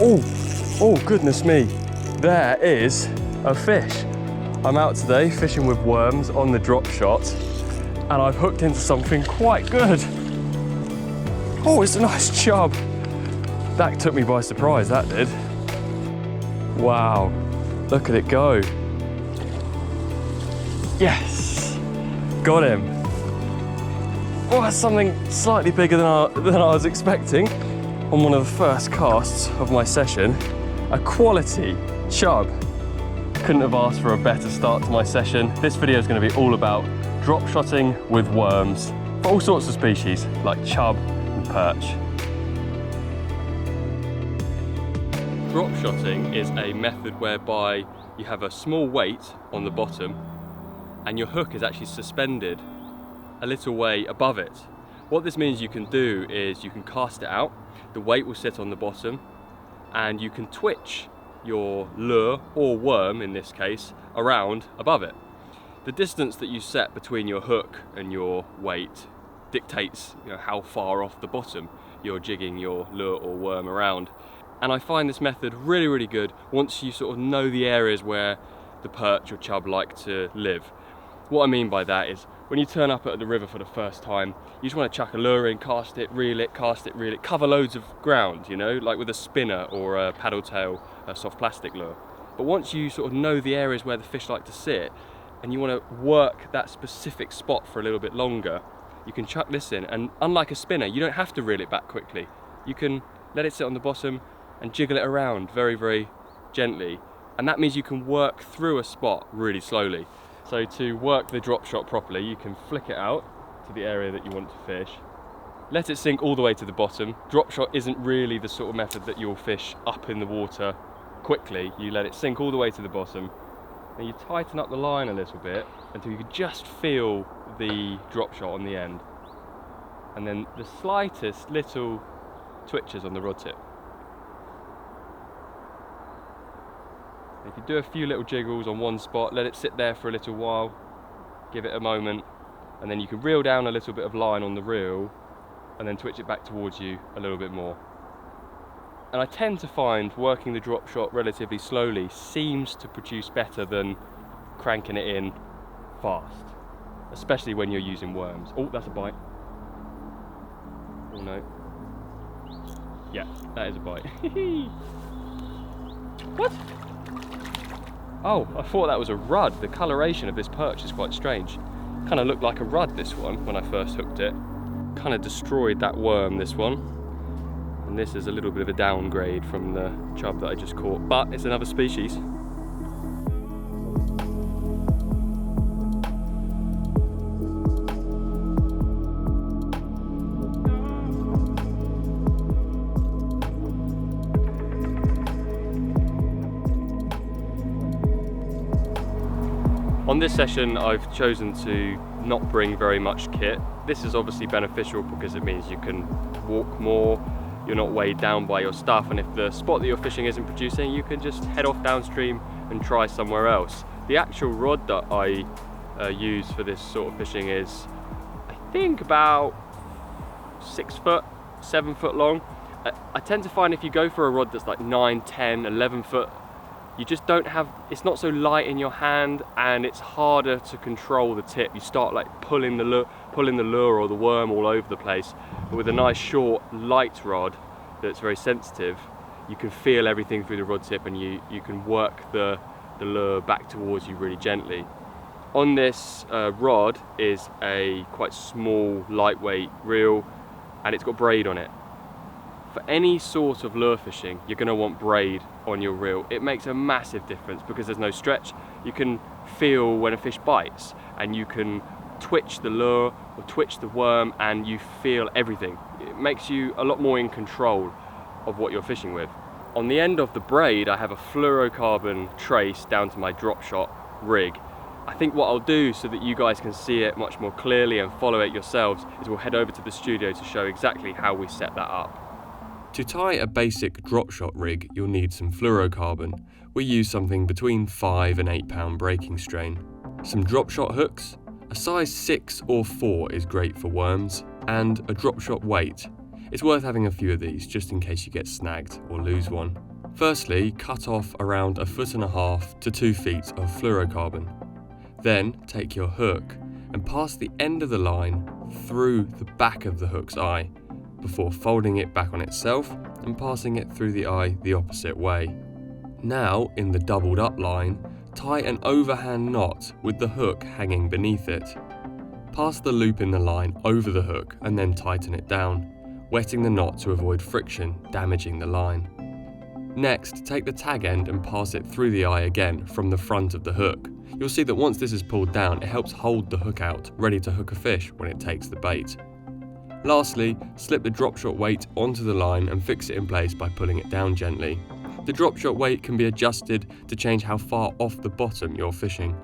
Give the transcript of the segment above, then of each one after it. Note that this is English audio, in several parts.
Oh goodness me, there is a fish. I'm out today fishing with worms on the drop shot, and I've hooked into something quite good. Oh, it's a nice chub. That took me by surprise, that did. Wow, look at it go. Yes, got him. Oh, that's something slightly bigger than I was expecting on one of the first casts of my session. A quality chub. Couldn't have asked for a better start to my session. This video is going to be all about drop shotting with worms for all sorts of species like chub and perch. Drop shotting is a method whereby you have a small weight on the bottom and your hook is actually suspended a little way above it. What this means you can do is you can cast it out, the weight will sit on the bottom, and you can twitch your lure, or worm in this case, around above it. The distance that you set between your hook and your weight dictates, how far off the bottom you're jigging your lure or worm around. And I find this method really, really good once you sort of know the areas where the perch or chub like to live. What I mean by that is when you turn up at the river for the first time, you just want to chuck a lure in, cast it, reel it, cast it, reel it, cover loads of ground, like with a spinner or a paddle tail, a soft plastic lure. But once you sort of know the areas where the fish like to sit and you want to work that specific spot for a little bit longer, you can chuck this in, and unlike a spinner, you don't have to reel it back quickly. You can let it sit on the bottom and jiggle it around very, very gently. And that means you can work through a spot really slowly. So to work the drop shot properly, you can flick it out to the area that you want to fish, let it sink all the way to the bottom. Drop shot isn't really the sort of method that you'll fish up in the water quickly. You let it sink all the way to the bottom, and you tighten up the line a little bit until you can just feel the drop shot on the end. And then the slightest little twitches on the rod tip. If you do a few little jiggles on one spot, let it sit there for a little while, give it a moment, and then you can reel down a little bit of line on the reel and then twitch it back towards you a little bit more. And I tend to find working the drop shot relatively slowly seems to produce better than cranking it in fast, especially when you're using worms. Oh, that's a bite. Oh no. Yeah, that is a bite. What? Oh, I thought that was a rudd. The coloration of this perch is quite strange. Kind of looked like a rudd, this one, when I first hooked it. Kind of destroyed that worm, this one. And this is a little bit of a downgrade from the chub that I just caught, but it's another species. On this session, I've chosen to not bring very much kit. This is obviously beneficial because it means you can walk more, you're not weighed down by your stuff, and if the spot that you're fishing isn't producing, you can just head off downstream and try somewhere else. The actual rod that I use for this sort of fishing is, I think, about 6 foot, 7 foot long. I tend to find if you go for a rod that's like 9, 10, 11 foot, you just don't have, it's not so light in your hand and it's harder to control the tip. You start like pulling the lure or the worm all over the place. But with a nice short, light rod that's very sensitive, you can feel everything through the rod tip and you can work the lure back towards you really gently. On this rod is a quite small, lightweight reel, and it's got braid on it. For any sort of lure fishing, you're going to want braid on your reel. It makes a massive difference because there's no stretch. You can feel when a fish bites, and you can twitch the lure or twitch the worm, and you feel everything. It makes you a lot more in control of what you're fishing with. On the end of the braid, I have a fluorocarbon trace down to my drop shot rig. I think what I'll do so that you guys can see it much more clearly and follow it yourselves is we'll head over to the studio to show exactly how we set that up. To tie a basic drop shot rig, you'll need some fluorocarbon. We use something between 5 and 8 pound breaking strain, some drop shot hooks, a size 6 or 4 is great for worms, and a drop shot weight. It's worth having a few of these just in case you get snagged or lose one. Firstly, cut off around 1.5 feet to 2 feet of fluorocarbon. Then take your hook and pass the end of the line through the back of the hook's eye before folding it back on itself and passing it through the eye the opposite way. Now, in the doubled up line, tie an overhand knot with the hook hanging beneath it. Pass the loop in the line over the hook and then tighten it down, wetting the knot to avoid friction damaging the line. Next, take the tag end and pass it through the eye again from the front of the hook. You'll see that once this is pulled down, it helps hold the hook out, ready to hook a fish when it takes the bait. Lastly, slip the drop shot weight onto the line and fix it in place by pulling it down gently. The drop shot weight can be adjusted to change how far off the bottom you're fishing.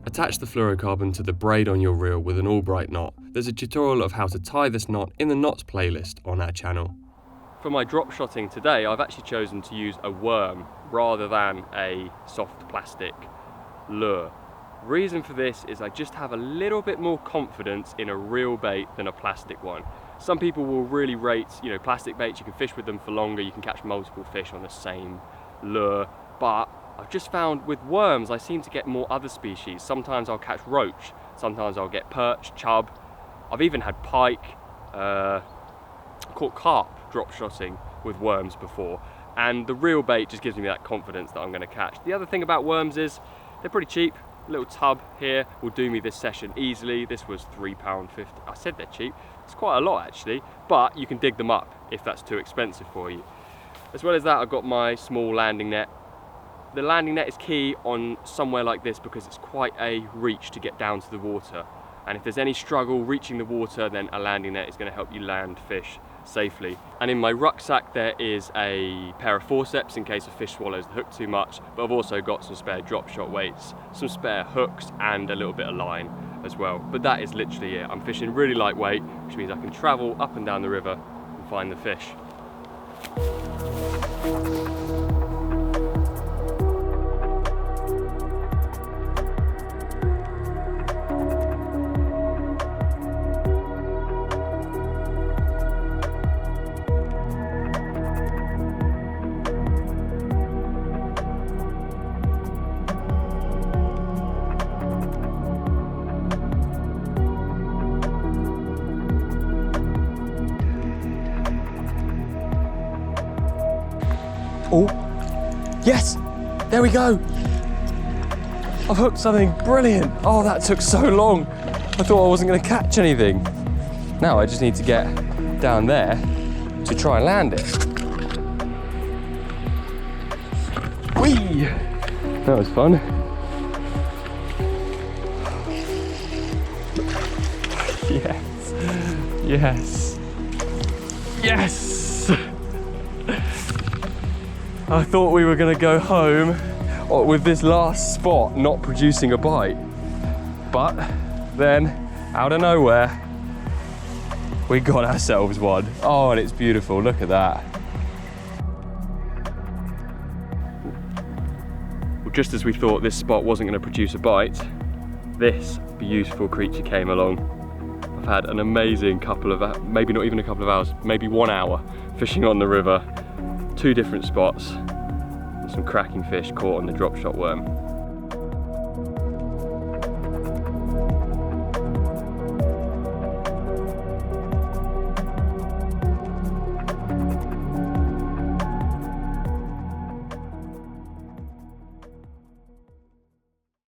Attach the fluorocarbon to the braid on your reel with an Albright knot. There's a tutorial of how to tie this knot in the knots playlist on our channel. For my drop shotting today, I've actually chosen to use a worm rather than a soft plastic lure. Reason for this is I just have a little bit more confidence in a real bait than a plastic one. Some people will really rate, plastic baits, you can fish with them for longer, you can catch multiple fish on the same lure, but I've just found with worms I seem to get more other species. Sometimes I'll catch roach, sometimes I'll get perch, chub. I've even had pike, caught carp drop shotting with worms before, and the real bait just gives me that confidence that I'm going to catch. The other thing about worms is they're pretty cheap. A little tub here will do me this session easily. This was £3.50. I said they're cheap. It's quite a lot actually, but you can dig them up if that's too expensive for you. As well as that, I've got my small landing net. The landing net is key on somewhere like this because it's quite a reach to get down to the water. And if there's any struggle reaching the water, then a landing net is going to help you land fish safely. And in my rucksack there is a pair of forceps in case a fish swallows the hook too much, but I've also got some spare drop shot weights, some spare hooks and a little bit of line as well. But that is literally it. I'm fishing really lightweight, which means I can travel up and down the river and find the fish. Oh, yes, there we go. I've hooked something brilliant. Oh, that took so long. I thought I wasn't going to catch anything. Now I just need to get down there to try and land it. Whee! That was fun. Yes, yes, yes! I thought we were going to go home with this last spot not producing a bite. But then, out of nowhere, we got ourselves one. Oh, and it's beautiful, look at that. Well, just as we thought this spot wasn't going to produce a bite, this beautiful creature came along. I've had an amazing couple of, maybe not even a couple of hours, maybe 1 hour fishing on the river. 2 different spots, and some cracking fish caught on the drop shot worm.